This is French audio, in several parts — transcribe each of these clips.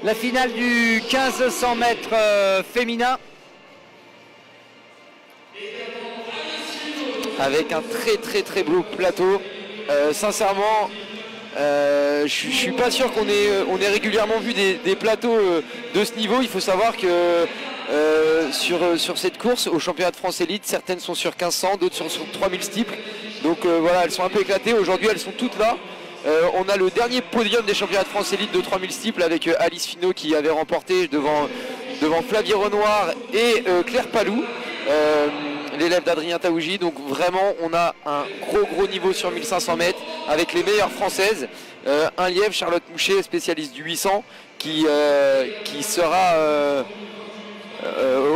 La finale du 1500 mètres féminin. Avec un très beau plateau. Sincèrement, je suis pas sûr qu'on ait régulièrement vu des plateaux de ce niveau. Il faut savoir que sur cette course au championnat de France élite, certaines sont sur 1500, d'autres sur 3000 steeples. Donc voilà, elles sont un peu éclatées. Aujourd'hui, elles sont toutes là. On a le dernier podium des championnats de France élite de 3000 steeples avec Alice Finot qui avait remporté devant Flavie Renoir et Claire Palou, l'élève d'Adrien Taouji. Donc vraiment, on a un gros niveau sur 1500 mètres avec les meilleures françaises. Un lièvre, Charlotte Mouchet, spécialiste du 800, qui sera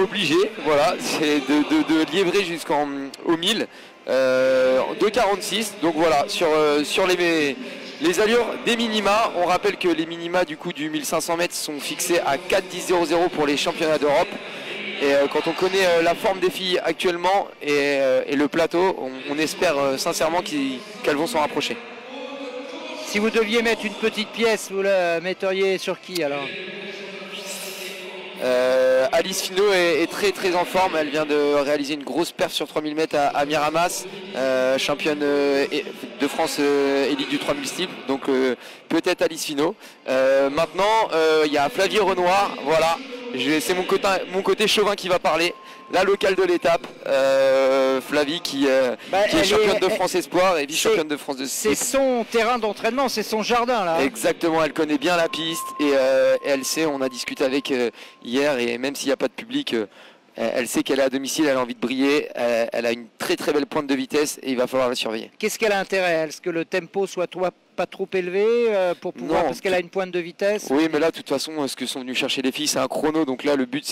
obligé, voilà, de liévrer jusqu'au 1000. 2,46. Donc voilà, sur les allures des minima, on rappelle que les minima du coup du 1500 mètres sont fixés à 4,10,00 pour les championnats d'Europe. Et quand on connaît la forme des filles actuellement et le plateau, on espère sincèrement qu'elles vont s'en rapprocher. Si vous deviez mettre une petite pièce, vous la metteriez sur qui alors? Alice Finot est très en forme. Elle vient de réaliser une grosse perf sur 3000 mètres à Miramas, championne de France élite du 3000 steeple. Donc peut-être Alice Finot. Maintenant, il y a Flavie Renoir. Voilà, c'est mon côté chauvin qui va parler. La locale de l'étape, Flavie qui est championne de France Espoir et vice-championne de France de steeple. C'est son terrain d'entraînement, c'est son jardin là. Exactement, elle connaît bien la piste et elle sait, on a discuté avec hier et même s'il n'y a pas de public, elle sait qu'elle est à domicile, elle a envie de briller, elle a une très belle pointe de vitesse et il va falloir la surveiller. Qu'est-ce qu'elle a intérêt? Est-ce que le tempo soit pas trop élevé pour pouvoir, parce qu'elle a une pointe de vitesse? Oui, mais là de toute façon, ce que sont venus chercher les filles, c'est un chrono, donc là le but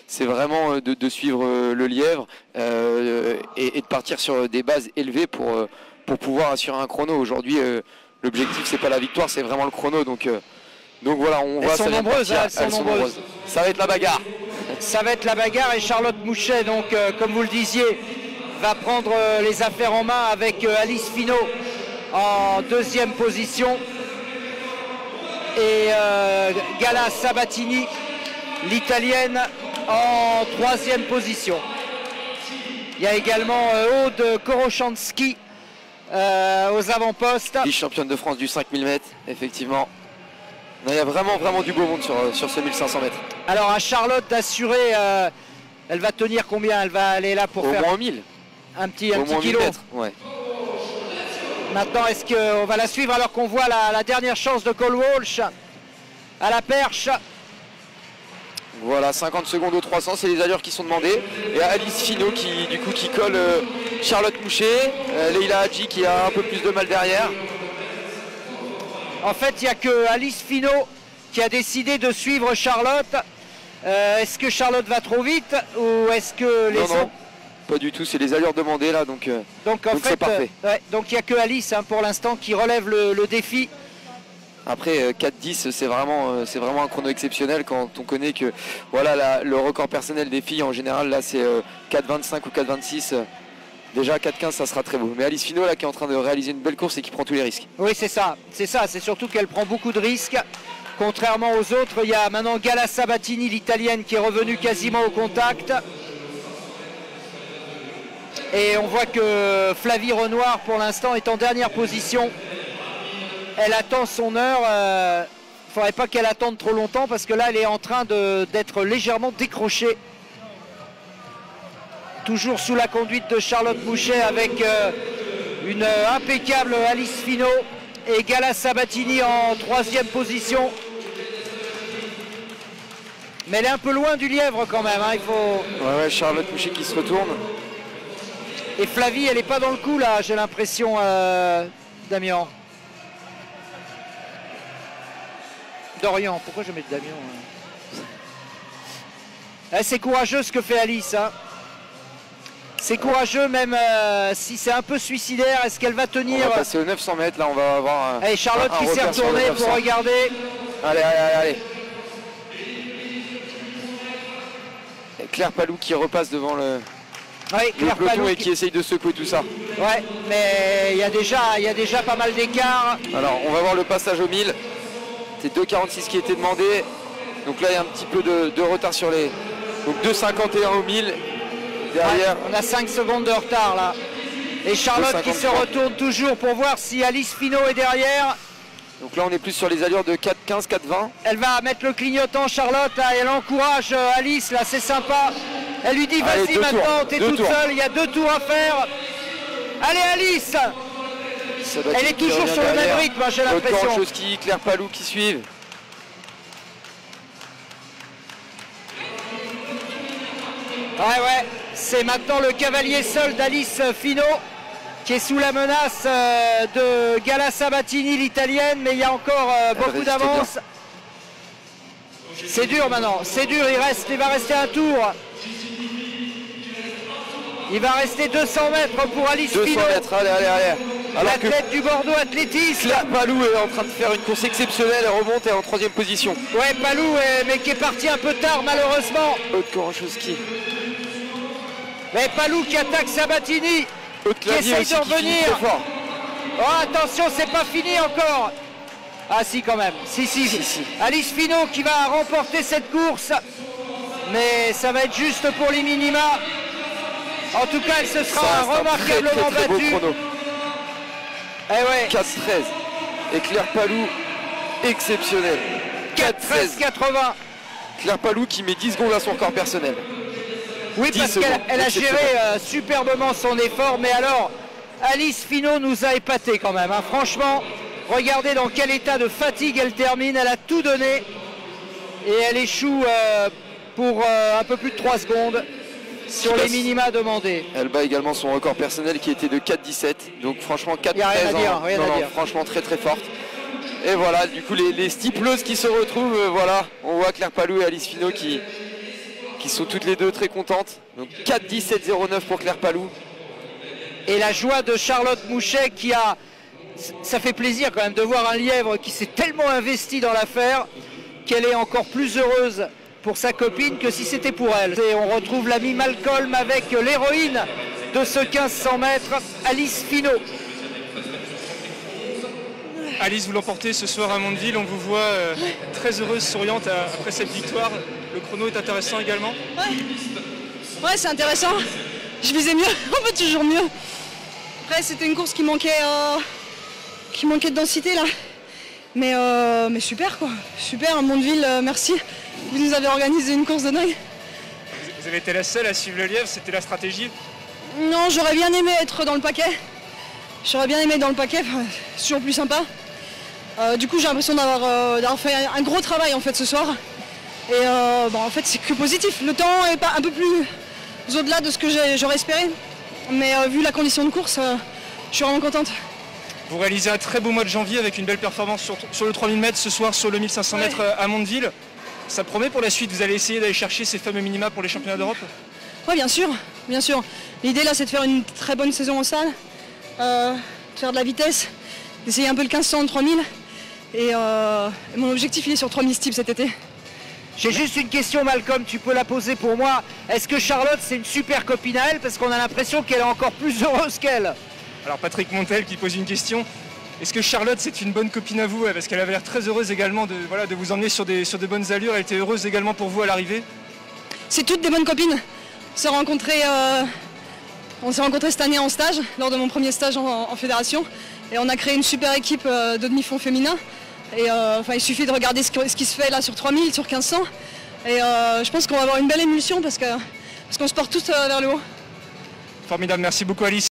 c'est vraiment de suivre le lièvre et de partir sur des bases élevées pour pouvoir assurer un chrono. Aujourd'hui, l'objectif c'est pas la victoire, c'est vraiment le chrono, donc voilà, on va. Elles sont nombreuses, elles sont nombreuses. Ça va être la bagarre. Ça va être la bagarre et Charlotte Mouchet, donc comme vous le disiez, va prendre les affaires en main avec Alice Finot en deuxième position et Gala Sabatini, l'italienne, en troisième position. Il y a également Aude Korochanski aux avant-postes. Vice-championne de France du 5000 mètres, effectivement. Il y a vraiment du beau monde sur ce 1500 mètres. Alors à Charlotte d'assurer, elle va tenir combien? Elle va aller là pour au faire moins 1000. Un petit kilo. Ouais. Maintenant, est-ce qu'on va la suivre alors qu'on voit la dernière chance de Cole Walsh à la perche? Voilà, 50 secondes au 300, c'est les allures qui sont demandées. Et Alice Finot qui colle Charlotte Mouchet, Leila Hadji qui a un peu plus de mal derrière. En fait, il n'y a que Alice Finot qui a décidé de suivre Charlotte. Est-ce que Charlotte va trop vite ou est-ce que les autres... Non, pas du tout, c'est les allures demandées là, donc en fait, c'est parfait. Donc il n'y a que Alice pour l'instant qui relève le défi. Après 4-10 c'est vraiment un chrono exceptionnel quand on connaît que voilà le record personnel des filles en général là c'est 4-25 ou 4-26. Déjà 4-15 ça sera très beau. Mais Alice Finot là qui est en train de réaliser une belle course et qui prend tous les risques. Oui c'est ça, c'est surtout qu'elle prend beaucoup de risques. Contrairement aux autres, il y a maintenant Gala Sabatini, l'italienne, qui est revenue quasiment au contact. Et on voit que Flavie Renoir pour l'instant est en dernière position. Elle attend son heure. Il ne faudrait pas qu'elle attende trop longtemps parce que là elle est en train d'être légèrement décrochée. Toujours sous la conduite de Charlotte Mouchet avec une impeccable Alice Finot et Gala Sabatini en troisième position. Mais elle est un peu loin du lièvre quand même. Il faut... Ouais, Charlotte Mouchet qui se retourne. Et Flavie, elle n'est pas dans le coup là, j'ai l'impression, Damien. Dorian, pourquoi je mets Damien C'est courageux ce que fait Alice. C'est courageux même si c'est un peu suicidaire. Est-ce qu'elle va tenir? On va passer aux 900 mètres, là on va avoir Allez, Charlotte qui s'est retournée pour regarder. Allez. Et Claire Palou qui repasse devant le peloton et qui essaye de secouer tout ça. Ouais, mais il y a déjà pas mal d'écart. Alors on va voir le passage au 1000. C'est 2,46 qui était demandé. Donc là il y a un petit peu de retard sur les... Donc 2,51 au 1000 derrière. Ouais, on a 5 secondes de retard là. Et Charlotte qui se retourne toujours pour voir si Alice Finot est derrière. Donc là on est plus sur les allures de 4,15, 4,20. Elle va mettre le clignotant Charlotte là, et elle encourage Alice là, c'est sympa. Elle lui dit vas-y maintenant, t'es toute seule, il y a 2 tours à faire. Allez Alice. Elle est toujours sur le même rythme, j'ai l'impression. Choski, Claire Palou qui suivent. Ouais, c'est maintenant le cavalier seul d'Alice Finot qui est sous la menace de Gala Sabatini, l'italienne, mais il y a encore beaucoup d'avance. C'est dur maintenant, c'est dur, il va rester un tour. Il va rester 200 mètres pour Alice Finot. 200 mètres, allez. L'athlète du Bordeaux Athlétisme. Claire Palou est en train de faire une course exceptionnelle, elle remonte, elle est en 3e position. Ouais, Palou, mais qui est parti un peu tard malheureusement. Aude-Koranchowski. Mais Palou qui attaque Sabatini, qui essaye de revenir. Oh attention, c'est pas fini encore. Ah si quand même, si. Alice Finot qui va remporter cette course. Mais ça va être juste pour les minima. En tout cas, elle se sera remarquablement battue. Eh ouais. 4,13. Et Claire Palou, exceptionnel. 4,13,80. Claire Palou qui met 10 secondes à son record personnel. Oui, parce qu'elle a géré superbement son effort. Mais alors, Alice Finot nous a épaté quand même. Hein. Franchement, regardez dans quel état de fatigue elle termine. Elle a tout donné. Et elle échoue pour un peu plus de 3 secondes. Sur les minima demandés. Elle bat également son record personnel qui était de 4,17. Donc franchement 4,13 rien à dire. Franchement très forte. Et voilà, du coup les stipleuses qui se retrouvent, voilà, on voit Claire Palou et Alice Finot qui sont toutes les deux très contentes. Donc 4,17,09 pour Claire Palou. Et la joie de Charlotte Mouchet qui a... Ça fait plaisir quand même de voir un lièvre qui s'est tellement investi dans l'affaire qu'elle est encore plus heureuse pour sa copine que si c'était pour elle. Et on retrouve l'ami Malcolm avec l'héroïne de ce 1500 mètres, Alice Finot. Alice, vous l'emportez ce soir à Mondeville, on vous voit très heureuse, souriante après cette victoire. Le chrono est intéressant également. Ouais, c'est intéressant. Je visais mieux, on peut toujours mieux. Après, c'était une course qui manquait de densité là. Mais super quoi, super, Mondeville, merci. Vous nous avez organisé une course de dingue. Vous avez été la seule à suivre le lièvre, c'était la stratégie? Non, j'aurais bien aimé être dans le paquet. C'est toujours plus sympa. Du coup, j'ai l'impression d'avoir fait un gros travail en fait ce soir. Et en fait, c'est que positif. Le temps est pas un peu plus au-delà de ce que j'aurais espéré. Mais vu la condition de course, je suis vraiment contente. Vous réalisez un très beau mois de janvier avec une belle performance sur le 3000 mètres ce soir, sur le 1500 mètres à Mondeville. Ça promet pour la suite, vous allez essayer d'aller chercher ces fameux minima pour les championnats d'Europe? Oui, bien sûr. L'idée là, c'est de faire une très bonne saison en salle, de faire de la vitesse, d'essayer un peu le 1500, le 3000. Et mon objectif, il est sur 3000 steeps cet été. J'ai juste une question, Malcolm, tu peux la poser pour moi. Est-ce que Charlotte, c'est une super copine à elle? Parce qu'on a l'impression qu'elle est encore plus heureuse qu'elle. Alors Patrick Montel qui pose une question. Est-ce que Charlotte, c'est une bonne copine à vous? Parce qu'elle avait l'air très heureuse également de vous emmener sur de bonnes allures. Elle était heureuse également pour vous à l'arrivée? C'est toutes des bonnes copines. On s'est rencontrés cette année en stage, lors de mon premier stage en fédération. Et on a créé une super équipe de demi-fond féminin. Et il suffit de regarder ce qui se fait là sur 3000, sur 1500. Et je pense qu'on va avoir une belle émulsion parce qu'on se porte tous vers le haut. Formidable, merci beaucoup Alice.